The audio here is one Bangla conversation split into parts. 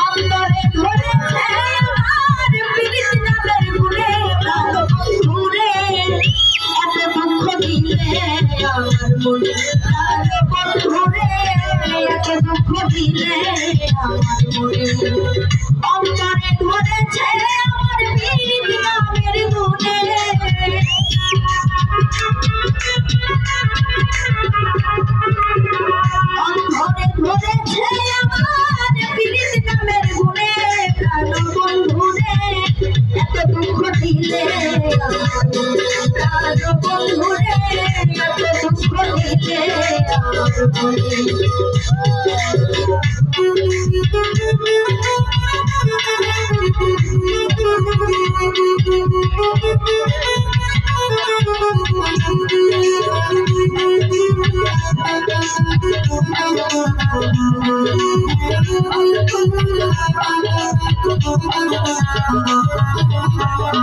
অন্তরে ধরেছে আমার পীড়িত নামের গুণে প্রাণ বন্ধুরে এত দুঃখ দিলে আমার মনে প্রাণ বন্ধুরে এত দুঃখ দিলে আমার মনে অন্তরে ধরেছে আমার পীড়িত নামের গুণে অন্তরে ধরেছে আমার পীড়িত নামের গুণে প্রাণ বন্ধুরে এত দুঃখ দিলে প্রাণ বন্ধুরে এত দুঃখ দিলে আমার মনে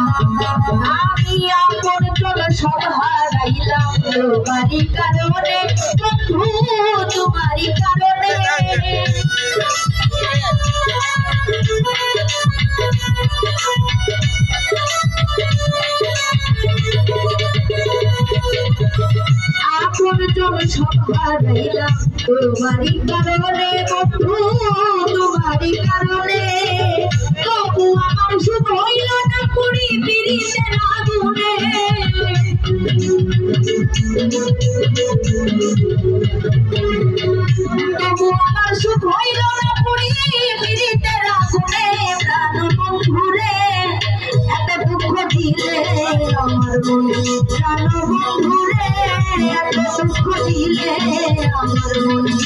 আমি আপন জন সব হারাইলাম তোমারই কারণে বন্ধু তোমারই কারণে আপন জন সব হারাইলাম তোমারই কারণে বন্ধু তোমারই কারণে তবু আমার সুখ হইল না পুরি পীড়িতের আগুনে তবু আমার সুখ হইল না পুরি পীড়িতের আগুনে প্রাণ বন্ধুরে এত দুঃখ দিলে আমার মনে প্রাণ বন্ধুরে এত দুঃখ দিলে আমার মনে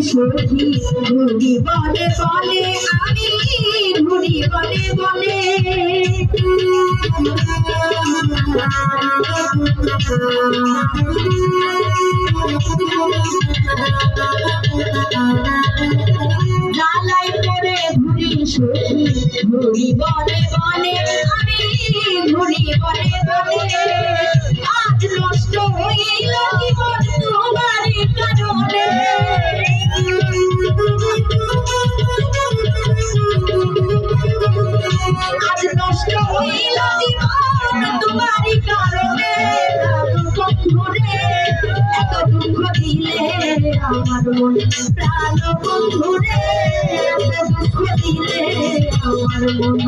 সখী ঘুরি বলে বলে আমি ঘুরি বলে বলে জ্বালাই করে ঘুরি সখী ঘুরি বলে বলে আমি ঘুরি বলে বলে আজ নষ্ট হইল জীবন তোমারই কারণে আজ নষ্ট হইল জীবন তোমারই কারণে বন্ধুরে এত দুঃখ দিলে আমার মনে প্রাণ বন্ধুরে এত দুঃখ দিলে আমার মনে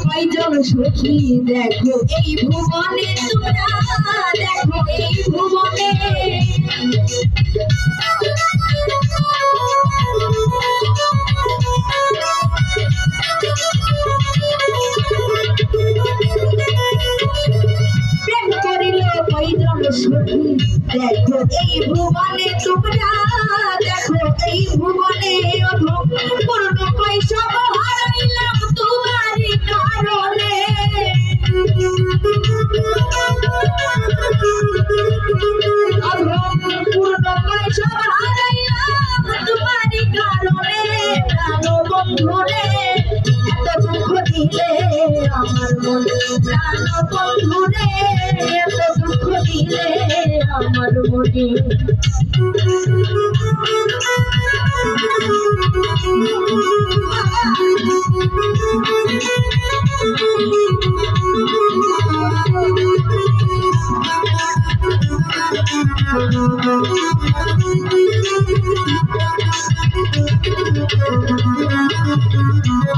কয়জন সখী দেখো এই ভুবনে তোমরা দেখো এই ভুবনে প্রেম করিল কয়জন সখী দেখো এই ভুবনে তোমরা দেখো এই ভুবনে পূর্ণ কৈশব হারাইলাম তোমারই কারণে পূর্ণ কৈশব হারাইলাম তোমারই কারণে প্রাণ বন্ধুরে এত দুঃখ দিলে আমার মনে প্রাণ বন্ধুরে এত দুঃখ দিলে আমার মনে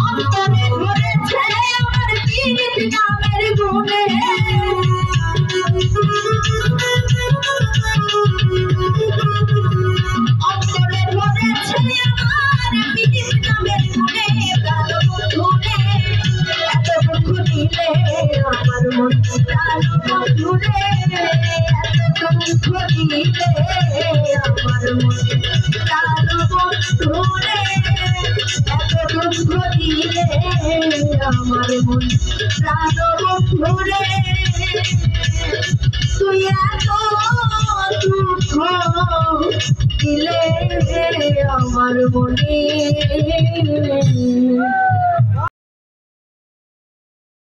অন্তরে ধরেছে আমার পীড়িত নামের বন্ধুরে অন্তরে ধরেছে আমার পৃথিবীর নামের গুণে প্রাণ বন্ধুরে এত দুঃখ দিলে আমার মন প্রাণ বন্ধুরে এত দুঃখ দিলে আমার মন প্রাণ বন্ধুরে এত দুঃখ দিলে আমার মন প্রাণ বন্ধুরে তুই এত দুঃখ দিলে আমার মনে